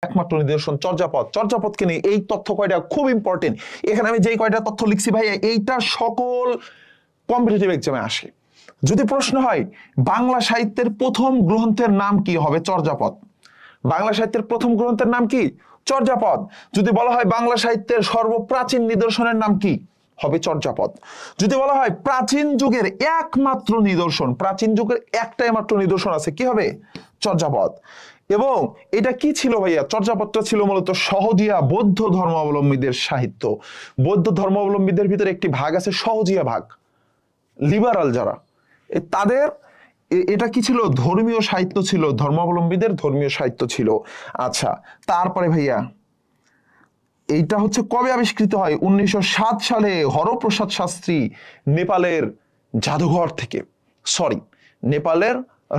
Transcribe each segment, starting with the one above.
একমাত্র নিদর্শন চর্যাপদ। চর্যাপদকে নিয়ে এই তথ্য কয়টা খুব ইম্পর্টেন্ট। এখানে আমি যেই কয়টা তথ্য লিখছি ভাই, এইটা সকল কম্পিটিটিভ এক্সামে আসে। যদি প্রশ্ন হয় বাংলা সাহিত্যের প্রথম গ্রন্থের নাম কি, হবে চর্যাপদ। বাংলা সাহিত্যের প্রথম গ্রন্থের নাম কি? চর্যাপদ। যদি বলা হয় বাংলা সাহিত্যের সর্বপ্রাচীন নিদর্শনের নাম কি, হবে চর্যাপদ। যদি বলা হয় প্রাচীন যুগের একমাত্র নিদর্শন, প্রাচীন যুগের একটাই মাত্র নিদর্শন আছে, কি হবে? চর্যাপদ। এবং এটা কি ছিল ভাইয়া? চর্যাপদটা ছিল মূলত সহজিয়া বৌদ্ধ ধর্মাবলম্বীদের সাহিত্য। বৌদ্ধ ধর্মাবলম্বীদের ভিতরে একটি ভাগ আছে সহজিয়া ভাগ, লিবারাল যারা, তাদের এটা কি ছিল? ধর্মীয় সাহিত্য ছিল, ধর্মাবলম্বীদের ধর্মীয় সাহিত্য ছিল। আচ্ছা, তারপরে ভাইয়া এইটা হচ্ছে কবে আবিষ্কৃত হয়? 1907 সালে হরপ্রসাদ শাস্ত্রী নেপালের জাদুঘর থেকে, সরি নেপালের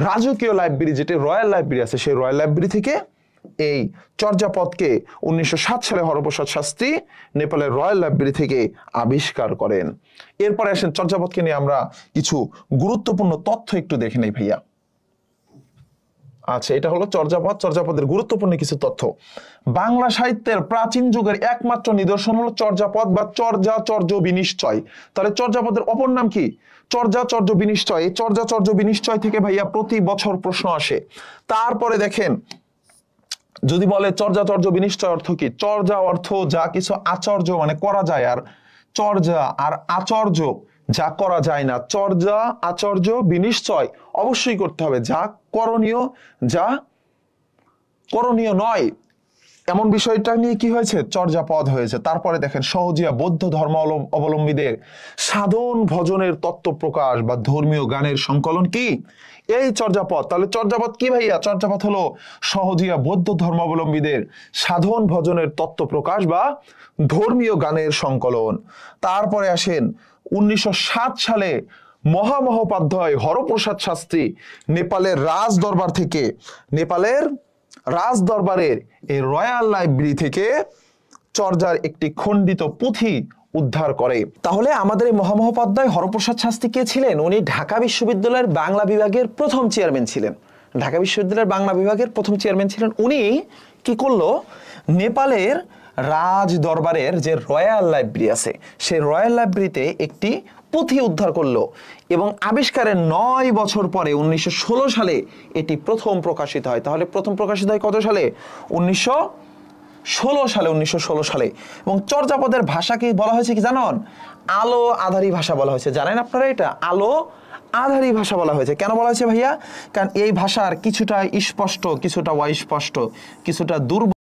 রাজকীয় লাইব্রেরি, যেটা রয়্যাল লাইব্রেরি আছে, সেই রয়্যাল লাইব্রেরি থেকে এই চর্যাপদকে 1907 সালে হরপ্রসাদ শাস্ত্রী নেপালের রয়্যাল লাইব্রেরি থেকে আবিষ্কার করেন। এরপরে আসেন চর্যাপদকে নিয়ে আমরা কিছু গুরুত্বপূর্ণ তথ্য একটু দেখে নেই ভাইয়া। আচ্ছা, এটা হলো চর্যাপদ, চর্যাপদের গুরুত্বপূর্ণ কিছু তথ্য। বাংলা সাহিত্যের প্রাচীন যুগের একমাত্র নিদর্শন হলো চর্যাপদ বা চর্যাচর্য বিনিশ্চয়। তাহলে চর্যাপদের অপর নাম কি? চর্যাচর্য বিনিশ্চয়। এই চর্যাচর্য বিনিশ্চয় থেকে ভাইয়া প্রতি বছর প্রশ্ন আসে। তারপরে দেখেন, যদি বলে চর্যাচর্য বিনিশ্চয় অর্থ কি? চর্যা অর্থ যা কিছু আচর্য মানে করা যায়, আর চর্যা আর আচর্য যা করা যায় না। চর্যা আচর্য বিনিশ্চয় অবশ্যই করতে হবে, যা করণীয় যা করণীয় নয়, এমন বিষয়টা নিয়ে কি হয়েছে? চর্যাপদ হয়েছে। তারপরে দেখেন সহজিয়া বৌদ্ধ ধর্ম অবলম্বীদের সাধন ভজনের তত্ত্ব প্রকাশ বা ধর্মীয় গানের সংকলন কি? এই চর্যাপদ। তাহলে চর্যাপদ কি ভাইয়া? চর্যাপদ হলো সহজিয়া বৌদ্ধ ধর্মাবলম্বীদের সাধন ভজনের তত্ত্ব প্রকাশ বা ধর্মীয় গানের সংকলন। তারপরে আসেন 1907 সালে মহামহোপাধ্যায় হরপ্রসাদ শাস্ত্রী নেপালের রাজ দরবার থেকে, নেপালের রাজ দরবারের এই রয়্যাল লাইব্রেরি থেকে চর্যার একটি খণ্ডিত পুঁথি উদ্ধার করে। তাহলে আমাদের এই মহামহোপাধ্যায় হরপ্রসাদ শাস্ত্রী কে ছিলেন? উনি ঢাকা বিশ্ববিদ্যালয়ের বাংলা বিভাগের প্রথম চেয়ারম্যান ছিলেন। ঢাকা বিশ্ববিদ্যালয়ের বাংলা বিভাগের প্রথম চেয়ারম্যান ছিলেন। উনি কি করলো? নেপালের রাজ দরবারের যে রয়্যাল লাইব্রেরি আছে, সেই রয়্যাল লাইব্রেরিতে একটি পুঁথি উদ্ধার করলো এবং আবিষ্কারের 9 বছর পরে 1916 সালে এটি প্রথম প্রকাশিত হয়। তাহলে প্রথম প্রকাশিত হয় কত সালে? 1916 সালে। 1916 সালে। এবং চর্যাপদের ভাষাকে বলা হয়েছে কি জানেন? আলো আধারী ভাষা বলা হয়েছে। জানেন আপনারা এটা? আলো আধারী ভাষা বলা হয়েছে। কেন বলা হয়েছে ভাইয়া? কারণ এই ভাষার কিছুটা স্পষ্ট, কিছুটা অস্পষ্ট, কিছুটা দুর্বল